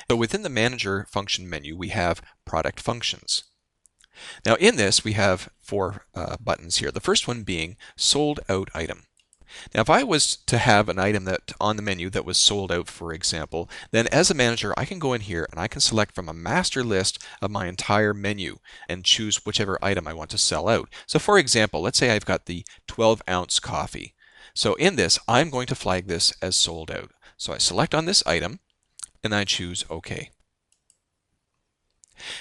So within the manager function menu, we have product functions. Now in this, we have four buttons here. The first one being sold out item. Now, if I was to have an item that on the menu that was sold out, for example, then as a manager, I can go in here and I can select from a master list of my entire menu and choose whichever item I want to sell out. So for example, let's say I've got the 12-ounce coffee. So in this, I'm going to flag this as sold out. So I select on this item and I choose OK.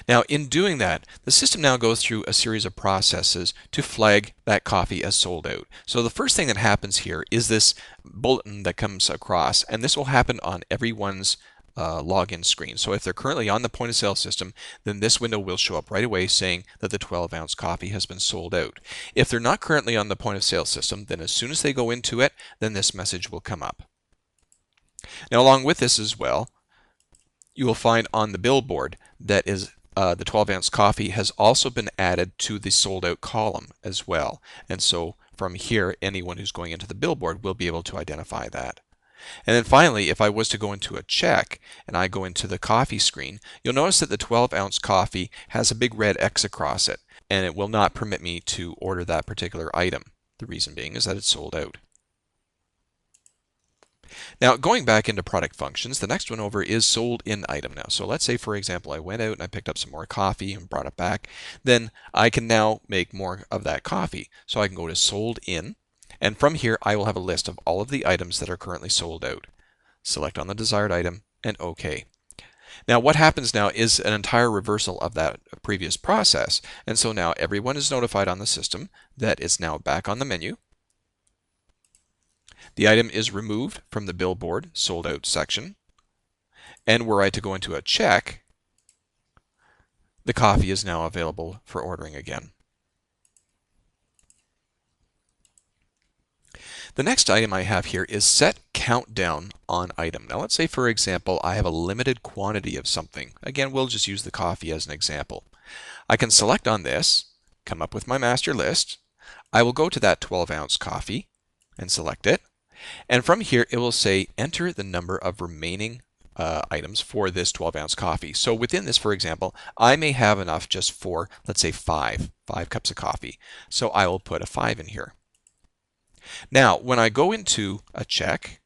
Now, in doing that, the system now goes through a series of processes to flag that coffee as sold out. So the first thing that happens here is this bulletin that comes across, and this will happen on everyone's login screen. So if they're currently on the point of sale system, then this window will show up right away saying that the 12-ounce coffee has been sold out. If they're not currently on the point of sale system, then as soon as they go into it, then this message will come up. Now, along with this as well, you will find on the billboard that is the 12-ounce coffee has also been added to the sold out column as well. And so from here, anyone who's going into the billboard will be able to identify that. And then finally, if I was to go into a check and I go into the coffee screen, you'll notice that the 12-ounce coffee has a big red X across it, and it will not permit me to order that particular item. The reason being is that it's sold out. Now, going back into product functions, the next one over is sold in item now. So let's say, for example, I went out and I picked up some more coffee and brought it back. Then I can now make more of that coffee. So I can go to sold in, and from here I will have a list of all of the items that are currently sold out. Select on the desired item and OK. Now what happens now is an entire reversal of that previous process. And so now everyone is notified on the system that it's now back on the menu. The item is removed from the billboard sold out section, and were I to go into a check, the coffee is now available for ordering again. The next item I have here is set countdown on item. Now let's say, for example, I have a limited quantity of something. Again, we'll just use the coffee as an example. I can select on this, come up with my master list. I will go to that 12-ounce coffee and select it. And from here, it will say enter the number of remaining items for this 12-ounce coffee. So within this, for example, I may have enough just for, let's say, five cups of coffee. So I will put a 5 in here. Now, when I go into a check,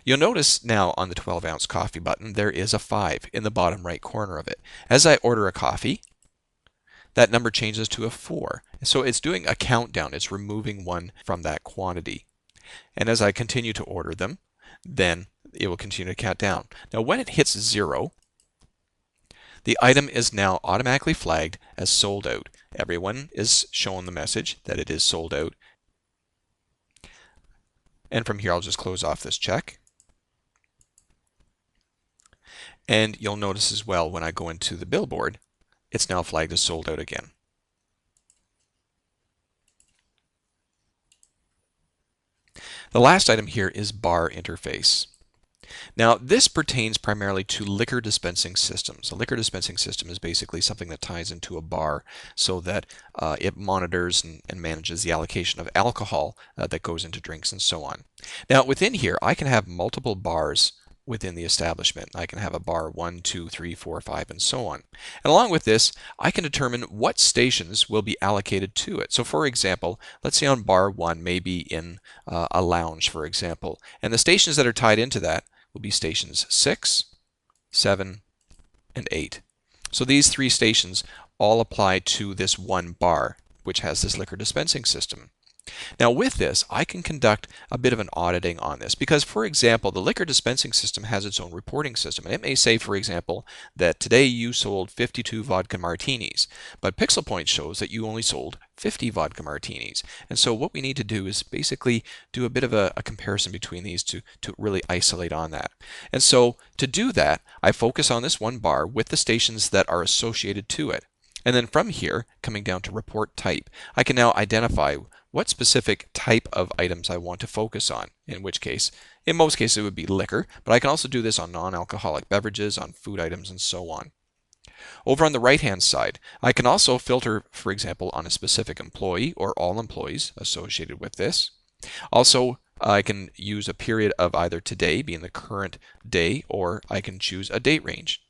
you'll notice now on the 12-ounce coffee button, there is a 5 in the bottom right corner of it. As I order a coffee, that number changes to a 4. So it's doing a countdown. It's removing one from that quantity. And as I continue to order them, then it will continue to count down. Now when it hits 0, the item is now automatically flagged as sold out. Everyone is shown the message that it is sold out. And from here, I'll just close off this check. And you'll notice as well, when I go into the billboard, it's now flagged as sold out again. The last item here is bar interface. Now, this pertains primarily to liquor dispensing systems. A liquor dispensing system is basically something that ties into a bar so that it monitors and manages the allocation of alcohol that goes into drinks and so on. Now, within here, I can have multiple bars within the establishment. I can have a bar 1, 2, 3, 4, 5, and so on. And along with this, I can determine what stations will be allocated to it. So for example, let's say on bar 1, maybe in a lounge, for example. And the stations that are tied into that will be stations 6, 7, and 8. So these 3 stations all apply to this one bar, which has this liquor dispensing system. Now with this, I can conduct a bit of an auditing on this because, for example, the liquor dispensing system has its own reporting system. And it may say, for example, that today you sold 52 vodka martinis, but Pixel Point shows that you only sold 50 vodka martinis. And so what we need to do is basically do a bit of a comparison between these to really isolate on that. And so to do that, I focus on this one bar with the stations that are associated to it. And then from here, coming down to report type, I can now identify what specific type of items I want to focus on, in which case, in most cases it would be liquor, but I can also do this on non-alcoholic beverages, on food items, and so on. Over on the right-hand side, I can also filter, for example, on a specific employee or all employees associated with this. Also, I can use a period of either today, being the current day, or I can choose a date range.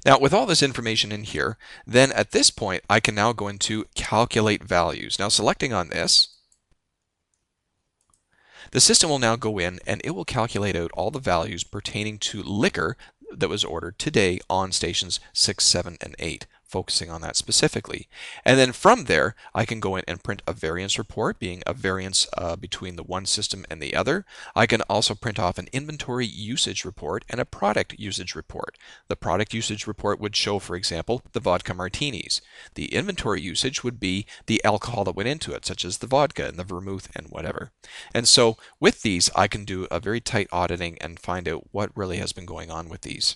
Now, with all this information in here, then at this point, I can now go into calculate values. Now, selecting on this, the system will now go in and it will calculate out all the values pertaining to liquor that was ordered today on stations 6, 7, and 8, focusing on that specifically. And then from there, I can go in and print a variance report, being a variance between the one system and the other. I can also print off an inventory usage report and a product usage report. The product usage report would show, for example, the vodka martinis. The inventory usage would be the alcohol that went into it, such as the vodka and the vermouth and whatever. And so with these, I can do a very tight auditing and find out what really has been going on with these.